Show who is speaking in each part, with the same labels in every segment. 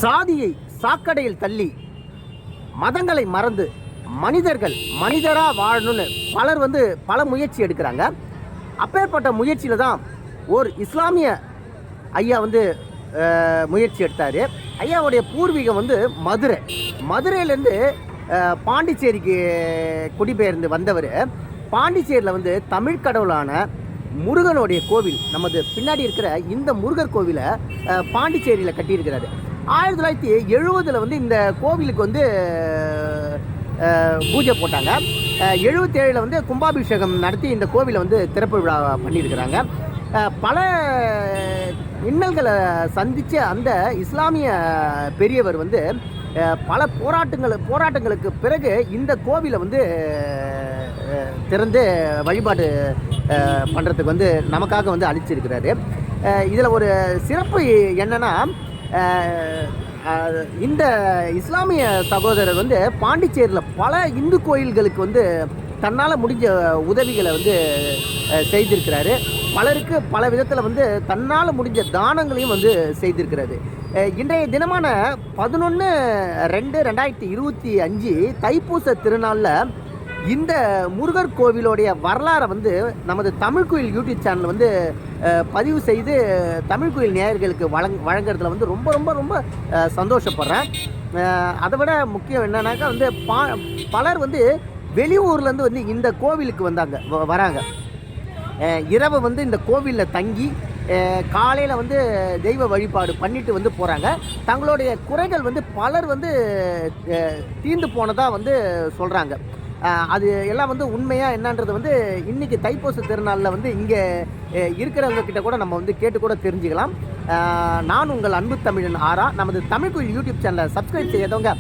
Speaker 1: சாதியை சாக்கடையில் தள்ளி மதங்களை மறந்து மனிதராக வாழணும்னு பலர் பல முயற்சி எடுக்கிறாங்க. அப்பேற்பட்ட முயற்சியில் தான் ஒரு இஸ்லாமிய ஐயா முயற்சி எடுத்தார். ஐயாவுடைய பூர்வீகம் மதுரையிலேருந்து பாண்டிச்சேரிக்கு குடிபெயர்ந்து வந்தவர். பாண்டிச்சேரியில் தமிழ் கடவுளான முருகனுடைய கோவில், நமது பின்னாடி இருக்கிற இந்த முருகர் கோவிலை பாண்டிச்சேரியில் கட்டியிருக்கிறாரு. 1970 இந்த கோவிலுக்கு பூஜை போட்டாங்க. 77 கும்பாபிஷேகம் நடத்தி இந்த கோவிலை திறப்பு விழா பண்ணியிருக்கிறாங்க. பல இன்னல்களை சந்தித்த அந்த இஸ்லாமிய பெரியவர் பல போராட்டங்களுக்கு பிறகு இந்த கோவிலை திறந்து வழிபாடு பண்ணுறதுக்கு நமக்காக அளிச்சிருக்கிறாரு. இதில் ஒரு சிறப்பு என்னென்னா, இந்த இஸ்லாமிய சகோதரர் பாண்டிச்சேரியில் பல இந்து கோயில்களுக்கு தன்னால் முடிஞ்ச உதவிகளை செய்திருக்கிறாரு. பலருக்கு பல விதத்தில் தன்னால் முடிஞ்ச தானங்களையும் செய்திருக்கிறாரு. இன்றைய தினமான 11/2/2025 தைப்பூச திருநாளில் இந்த முருகர் கோவிலோடைய வரலாறை நமது தமிழ் கோயில் யூடியூப் சேனல் பதிவு செய்து தமிழ் கோயில் நேயர்களுக்கு வழங்குறதுல ரொம்ப ரொம்ப ரொம்ப சந்தோஷப்படுறேன். அதை விட முக்கியம் என்னன்னாக்கா பலர் வெளியூர்லேருந்து இந்த கோவிலுக்கு வராங்க. இரவு இந்த கோவிலில் தங்கி காலையில் தெய்வ வழிபாடு பண்ணிட்டு போகிறாங்க. தங்களுடைய குறைகள் பலர் தீர்ந்து போனதாக சொல்கிறாங்க. அது எல்லாம் உண்மையாக என்னன்றது இன்றைக்கி தைப்பூச திருநாளில் இங்கே இருக்கிறவங்க கிட்ட கூட நம்ம கேட்டு கூட தெரிஞ்சுக்கலாம். நான் உங்கள் அன்பு தமிழன் ஆரா. நமது தமிழ் கோயில் யூடியூப் சேனலை சப்ஸ்கிரைப் செய்யாதவங்க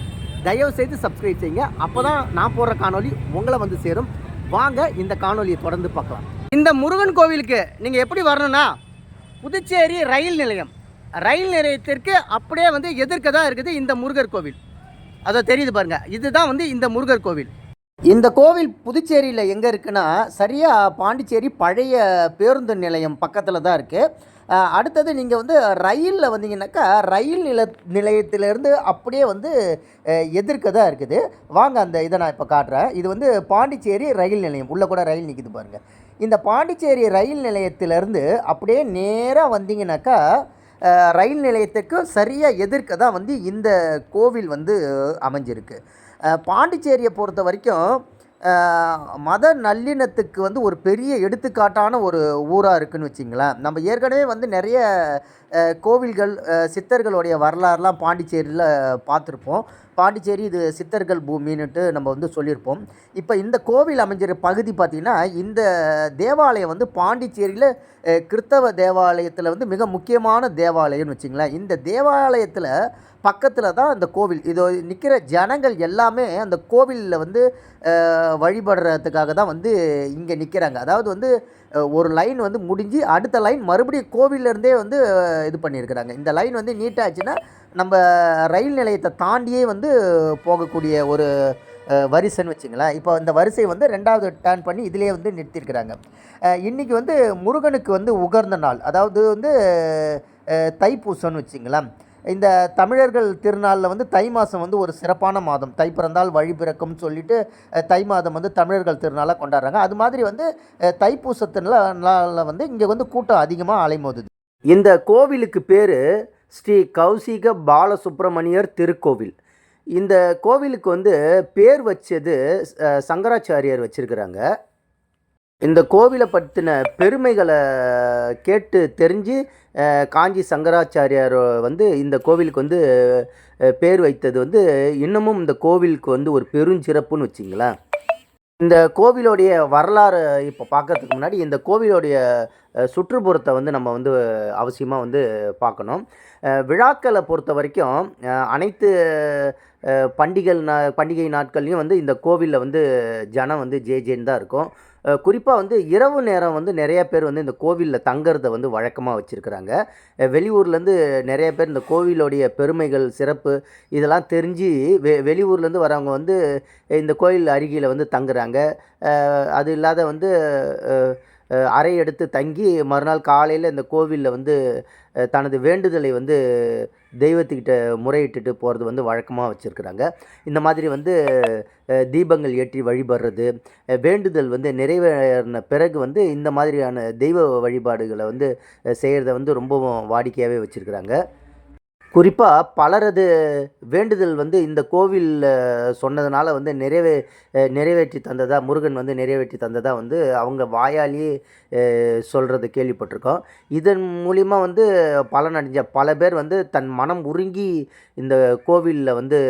Speaker 1: தயவு செய்து சப்ஸ்கிரைப் செய்யுங்க. அப்போ தான் நான் போடுற காணொலி உங்களை சேரும். வாங்க இந்த காணொலியை தொடர்ந்து பார்க்கலாம். இந்த முருகன் கோவிலுக்கு நீங்கள் எப்படி வரணும்னா, புதுச்சேரி ரயில் நிலையத்திற்கு அப்படியே எதிர்க்க தான் இருக்குது இந்த முருகர் கோவில். அதை தெரியுது பாருங்கள், இதுதான் இந்த முருகர் கோவில். இந்த கோவில் புதுச்சேரியில் எங்கே இருக்குன்னா, சரியாக பாண்டிச்சேரி பழைய பேருந்து நிலையம் பக்கத்தில் தான் இருக்குது. அடுத்தது நீங்கள் ரயிலில் வந்தீங்கன்னாக்கா ரயில் நிலையத்திலேருந்து அப்படியே எதிர்க்க தான் இருக்குது. வாங்க அந்த இதை நான் இப்போ காட்டுறேன். இது பாண்டிச்சேரி ரயில் நிலையம். உள்ளே கூட ரயில் நிற்கிது பாருங்கள். இந்த பாண்டிச்சேரி ரயில் நிலையத்திலேருந்து அப்படியே நேராக வந்தீங்கன்னாக்கா ரயில் நிலையத்துக்கு சரியாக எதிர்க்க தான் இந்த கோவில் அமைஞ்சிருக்கு. பாண்டிச்சேரியை பொறுத்த வரைக்கும் மத நல்லிணத்துக்கு ஒரு பெரிய எடுத்துக்காட்டான ஒரு ஊராக இருக்குதுன்னு வச்சிங்களேன். நம்ம ஏற்கனவே நிறைய கோவில்கள் சித்தர்களுடைய வரலாறுலாம் பாண்டிச்சேரியில் பார்த்துருப்போம். பாண்டிச்சேரி இது சித்தர்கள் பூமின்னுட்டு நம்ம சொல்லியிருப்போம். இப்போ இந்த கோவில் அமைஞ்சிற பகுதி பார்த்திங்கன்னா, இந்த தேவாலயம் பாண்டிச்சேரியில் கிறிஸ்தவ தேவாலயத்தில் மிக முக்கியமான தேவாலயம்னு வச்சிங்களேன். இந்த தேவாலயத்தில் பக்கத்தில் தான் இந்த கோவில். இது நிற்கிற ஜனங்கள் எல்லாமே அந்த கோவிலில் வழிபடுறதுக்காக தான் இங்கே நிற்கிறாங்க. அதாவது ஒரு லைன் முடிஞ்சு அடுத்த லைன் மறுபடியும் கோவிலேருந்தே இது பண்ணியிருக்கிறாங்க. இந்த லைன் நீட்டாச்சுன்னா நம்ம ரயில் நிலையத்தை தாண்டியே போகக்கூடிய ஒரு வரிசைன்னு வச்சுங்களேன். இப்போ இந்த வரிசை 2வது டர்ன் பண்ணி இதிலே நிறுத்தியிருக்கிறாங்க. இன்றைக்கி முருகனுக்கு உகர்ந்த நாள், அதாவது தைப்பூசம்னு வச்சுங்களேன். இந்த தமிழர்கள் திருநாளில் தை மாதம் ஒரு சிறப்பான மாதம். தை பிறந்தால் வழி பிறக்கும்னு சொல்லிட்டு தை மாதம் தமிழர்கள் திருநாளாக கொண்டாடுறாங்க. அது மாதிரி தைப்பூசத்தினால இங்கே கூட்டம் அதிகமாக அலைமோதுது. இந்த கோவிலுக்கு பேர் ஸ்ரீ கௌசிக பாலசுப்ரமணியர் திருக்கோவில். இந்த கோவிலுக்கு பேர் வச்சது சங்கராச்சாரியார் வச்சிருக்கிறாங்க. இந்த கோவிலை பற்றின பெருமைகளை கேட்டு தெரிஞ்சு காஞ்சி சங்கராச்சாரியார் இந்த கோவிலுக்கு பேர் வைத்தது இன்னமும் இந்த கோவிலுக்கு ஒரு பெருஞ்சிறப்புன்னு வச்சிங்களேன். இந்த கோவிலோடைய வரலாறு இப்போ பார்க்கறதுக்கு முன்னாடி இந்த கோவிலோடைய சுற்றுப்புறத்தை நம்ம அவசியமாக பார்க்கணும். விழாக்களை பொறுத்த வரைக்கும் அனைத்து பண்டிகை நாட்கள்லையும் இந்த கோவிலில் ஜனம் ஜேன்னு தான் இருக்கும். குறிப்பாக இரவு நேரம் நிறைய பேர் இந்த கோவிலில் தங்கிறத வழக்கமாக வச்சுருக்கிறாங்க. வெளியூர்லேருந்து நிறைய பேர் இந்த கோவிலோடைய பெருமைகள் சிறப்பு இதெல்லாம் தெரிஞ்சு வெளியூர்லேருந்து வரவங்க இந்த கோயில் அருகில் தங்குறாங்க. அது இல்லாத அறை எடுத்து தங்கி மறுநாள் காலையில் இந்த கோவிலில் வந்து தனது வேண்டுதலை வந்து தெய்வத்துக்கிட்ட முறையிட்டுட்டு போகிறது வந்து வழக்கமாக வச்சுருக்குறாங்க. இந்த மாதிரி வந்து தீபங்கள் ஏற்றி வழிபடுறது, வேண்டுதல் வந்து நிறைவேறின பிறகு வந்து இந்த மாதிரியான தெய்வ வழிபாடுகளை வந்து செய்கிறத வந்து ரொம்பவும் வாடிக்கையாகவே வச்சுருக்குறாங்க. குறிப்பாக பலரது வேண்டுதல் வந்து இந்த கோவிலில் சொன்னதுனால வந்து நிறைவேற்றி தந்ததா, முருகன் வந்து நிறைவேற்றி தந்ததா வந்து அவங்க வாயாலேயே சொல்கிறத கேள்விப்பட்டிருக்கோம். இதன் மூலிமா வந்து பலனடைஞ்ச பல பேர் வந்து தன் மனம் உருகி இந்த கோவிலில் வந்து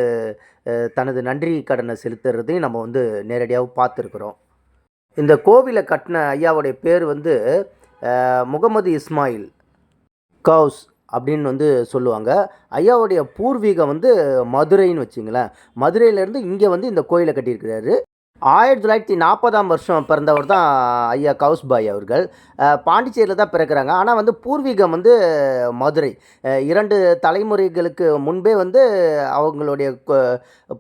Speaker 1: தனது நன்றி கடனை செலுத்துறதையும் நம்ம வந்து நேரடியாக பார்த்துருக்குறோம். இந்த கோவிலை கட்டின ஐயாவுடைய பேர் வந்து முகமது இஸ்மாயில் கவுஸ் அப்படின்னு வந்து சொல்லுவாங்க. ஐயாவுடைய பூர்வீகம் வந்து மதுரைன்னு வச்சுங்களேன். மதுரையிலேருந்து இங்கே வந்து இந்த கோயிலை கட்டியிருக்கிறாரு. 1940ஆம் வருஷம் பிறந்தவர் தான் ஐயா கவுஸ்பாய் அவர்கள். பாண்டிச்சேரியில் தான் பிறக்கிறாங்க. ஆனால் வந்து பூர்வீகம் வந்து மதுரை. 2 தலைமுறைகளுக்கு முன்பே வந்து அவங்களுடைய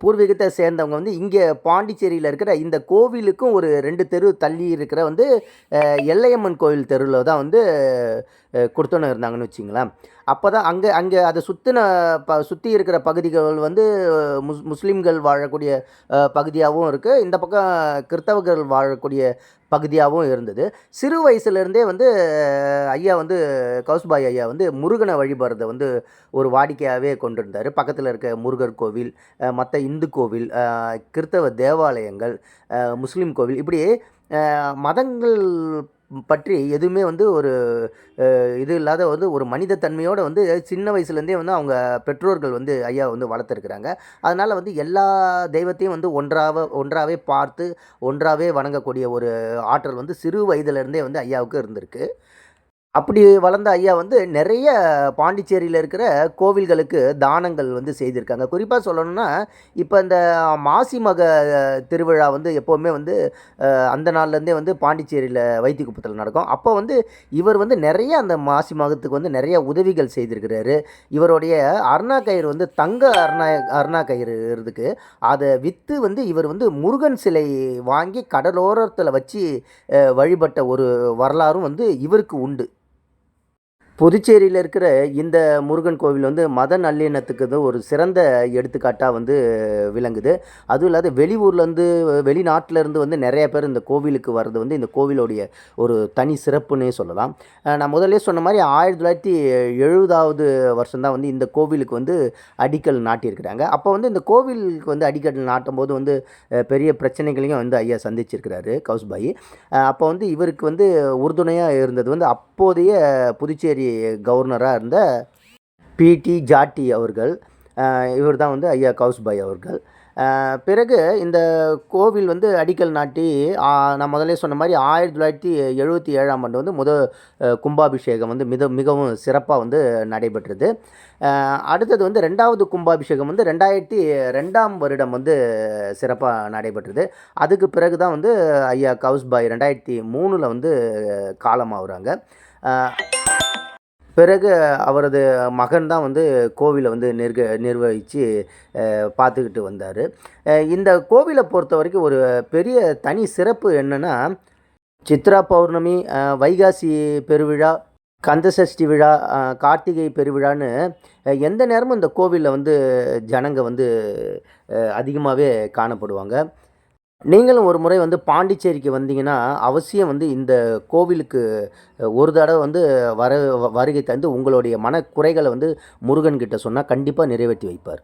Speaker 1: பூர்வீகத்தை சேர்ந்தவங்க வந்து இங்கே பாண்டிச்சேரியில் இருக்கிற இந்த கோவிலுக்கும் ஒரு 2 தெரு தள்ளி இருக்கிற வந்து எல்லையம்மன் கோவில் தெருவில் தான் வந்து கொடுத்தோன்னு இருந்தாங்கன்னு வச்சிங்களேன். அப்போ தான் அங்கே அதை சுற்றி இருக்கிற பகுதிகள் வந்து முஸ்லீம்கள் வாழக்கூடிய பகுதியாகவும் இருக்குது. இந்த பக்கம் கிறிஸ்தவர்கள் வாழக்கூடிய பகுதியாகவும் இருந்தது. சிறு வயசுலேருந்தே வந்து ஐயா வந்து கவுஸ்பாய் ஐயா வந்து முருகனை வழிபடுறதை வந்து ஒரு வாடிக்கையாகவே கொண்டிருந்தார். பக்கத்தில் இருக்க முருகர் கோவில், மற்ற இந்து கோவில், கிறிஸ்தவ தேவாலயங்கள், முஸ்லீம் கோவில், இப்படி மதங்கள் பற்றி எதுவுமே வந்து ஒரு இது இல்லாத வந்து ஒரு மனித தன்மையோடு வந்து சின்ன வயசுலேருந்தே வந்து அவங்க பெற்றோர்கள் வந்து ஐயா வந்து வளர்த்துருக்குறாங்க. அதனால் வந்து எல்லா தெய்வத்தையும் வந்து ஒன்றாவே பார்த்து ஒன்றாவே வணங்கக்கூடிய ஒரு ஆற்றல் வந்து சிறு வயதுலேருந்தே வந்து ஐயாவுக்கு இருந்திருக்கு. அப்படி வளர்ந்த ஐயா வந்து நிறைய பாண்டிச்சேரியில் இருக்கிற கோவில்களுக்கு தானங்கள் வந்து செய்திருக்காங்க. குறிப்பாக சொல்லணும்னா, இப்போ இந்த மாசி மக திருவிழா வந்து எப்போவுமே வந்து அந்த நாள்லேருந்தே வந்து பாண்டிச்சேரியில் வைத்திக்குப்பத்தில் நடக்கும். அப்போ வந்து இவர் வந்து நிறைய அந்த மாசி மகத்துக்கு வந்து நிறைய உதவிகள் செய்திருக்கிறாரு. இவருடைய அருணா கயிறு வந்து தங்க அருணா கயிறு இருக்குது. அதை விற்று வந்து இவர் வந்து முருகன் சிலை வாங்கி கடலோரத்தில் வச்சு வழிபட்ட ஒரு வரலாறும் வந்து இவருக்கு உண்டு. புதுச்சேரியில் இருக்கிற இந்த முருகன் கோவில் வந்து மத நல்லிணத்துக்கு ஒரு சிறந்த எடுத்துக்காட்டாக வந்து விளங்குது. அதுவும் இல்லாத வெளியூர்லேருந்து வெளிநாட்டிலேருந்து வந்து நிறைய பேர் இந்த கோவிலுக்கு வர்றது வந்து இந்த கோவிலுடைய ஒரு தனி சிறப்புன்னே சொல்லலாம். நான் முதல்ல சொன்ன மாதிரி 1970வது வருஷம் தான் வந்து இந்த கோவிலுக்கு வந்து அடிக்கல் நாட்டியிருக்கிறாங்க. அப்போ வந்து இந்த கோவிலுக்கு வந்து அடிக்கல் நாட்டும் போது வந்து பெரிய பிரச்சனைகளையும் வந்து ஐயா சந்திச்சிருக்கிறாரு கவுஸ்பாய். அப்போ வந்து இவருக்கு வந்து உறுதுணையாக இருந்தது வந்து அப்போதைய புதுச்சேரி கவர்னராக இருந்த பிடி ஜாட்டி அவர்கள். இவர் தான் வந்து ஐயா கவுஸ்பாய் அவர்கள். பிறகு இந்த கோவில் வந்து அடிக்கல் நாட்டி நான் முதல்ல சொன்ன மாதிரி 1977ஆம் ஆண்டு வந்து கும்பாபிஷேகம் வந்து மிகவும் சிறப்பாக வந்து நடைபெற்றது. அடுத்தது வந்து 2வது கும்பாபிஷேகம் வந்து 2002ஆம் வருடம் வந்து சிறப்பாக நடைபெற்றது. அதுக்கு பிறகு தான் வந்து ஐயா கவுஸ்பாய் 2003ல் வந்து காலமாகுறாங்க. பிறகு அவரது மகன் தான் வந்து கோவிலை வந்து நிர்வகித்து பார்த்துக்கிட்டு வந்தார். இந்த கோவிலை பொறுத்த வரைக்கும் ஒரு பெரிய தனி சிறப்பு என்னென்னா, சித்ரா பௌர்ணமி, வைகாசி பெருவிழா, கந்தசஷ்டி விழா, கார்த்திகை பெருவிழான்னு எந்த நேரமும் இந்த கோவிலில் வந்து ஜனங்க வந்து அதிகமாகவே காணப்படுவாங்க. நீங்களும் ஒரு முறை வந்து பாண்டிச்சேரிக்கு வந்தீங்கன்னா அவசியம் வந்து இந்த கோவிலுக்கு ஒரு தடவை வந்து வருகை தந்து உங்களுடைய மனக்குறைகளை வந்து முருகன்கிட்ட சொன்னால் கண்டிப்பாக நிறைவேற்றி வைப்பார்.